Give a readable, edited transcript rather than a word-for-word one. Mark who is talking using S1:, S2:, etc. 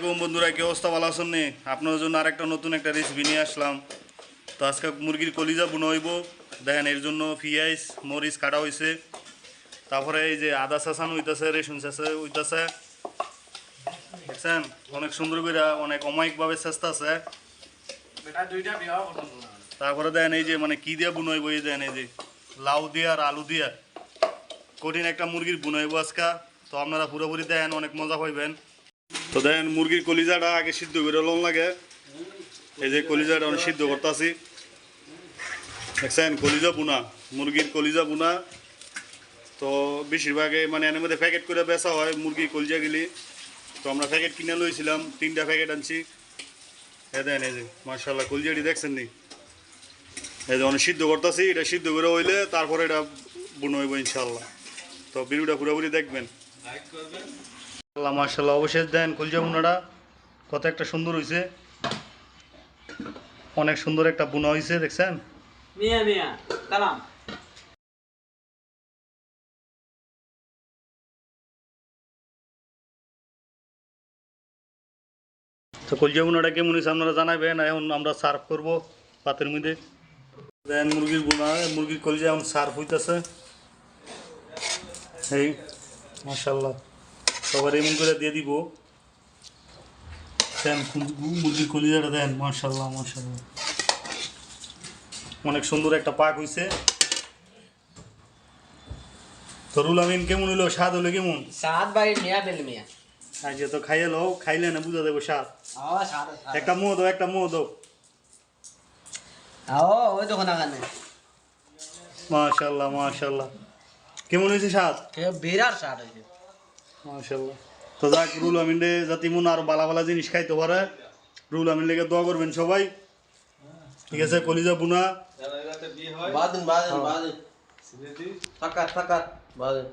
S1: আলাইকুম বন্ধুরা, কি অবস্থা? ভালো আছেন নি? আপনার জন্য আরেকটা নতুন একটা রেসিপি নিয়ে আসলাম। তো আজকে মুরগির কলিজা বুনো হইব। দেখেন, এর জন্য পেঁয়াজ মরিচ কাটা হয়েছে, তারপরে এই যে আদা চাচানো হইতেছে, রসুন চাচা হইতেছে, দেখছেন অনেক সুন্দর করে অনেক অমায়িকভাবে চেষ্টা আছে। তারপরে দেন এই যে মানে কি দিয়ে বুনো হইব, এই দেন এই যে লাউ দিয়ে আর আলু দিয়ে কঠিন একটা মুরগির বুনো হইব আজকে। তো আপনারা পুরোপুরি দেন, অনেক মজা পাইবেন। তো দেখেন মুরগির কলিজাটা আগে সিদ্ধ করে লোন লাগে। এই যে কলিজাটা অনেক সিদ্ধ করতেছি, দেখছেন কলিজা বুনা, মুরগির কলিজা বুনা। তো বেশিরভাগে মানে এর মধ্যে প্যাকেট করে বেচা হয় মুরগির কলিজা গেলি। তো আমরা প্যাকেট কিনে লইছিলাম, 3টা প্যাকেট আনছি। দেন এই যে মার্শাল্লাহ কলিজাটি দেখছেন নি, এই যে অনেক সিদ্ধ করতেছি। এটা সিদ্ধ করে হইলে তারপরে এটা বুনো হইব ইনশাল্লাহ। তো ভিডিওটা পুরোপুরি দেখবেন। মার্শাল্লাহ অবশেষ দেন কলিজা বুনাটা কত একটা সুন্দর হয়েছে, অনেক সুন্দর একটা বুনা হয়েছে, দেখছেন।
S2: মিয়া মিয়া কালাম
S1: তো কলিজা বুনাটা কেমন হয়েছে আপনারা জানাবেন। এখন আমরা সার্ভ করব পাতের মধ্যে। দেন মুরগির বুনা, মুরগির কলিজা এখন সার্ভ হইতেছে। এই মাশাল্লাহ সবার এমন করে দিয়ে দিব। দেন মুরগির কলিজাটা দেন, মাশাল্লাহ মাশাল্লাহ অনেক সুন্দর একটা পাক হয়েছে। তো রুল আমিন কেমন হইলো, স্বাদ হলো কেমন?
S2: সাত ভাই মিয়া বেল মিয়া
S1: আজকে তো খাইয়ে লো, খাইলে না বুঝা দেবো স্বাদ।
S2: সাত
S1: একটা মুহ দাও, একটা মুহ দাও।
S2: ওই তো কোনা কানে
S1: মাশাল্লাহ মাশাল্লাহ কেমন হয়েছে স্বাদ?
S2: বিরাট সাত হয়েছে
S1: মাশাল্লাহ। তো যাক, রুল আমিনে যাতে মন আরো ভালো ভালো জিনিস খাইতে পারে, রুল আমিন লেগে দোয়া করবেন সবাই, ঠিক আছে। কলিজা বুনা
S3: বাদিন বাদিন বাদিন থাকা থাকা বাদিন।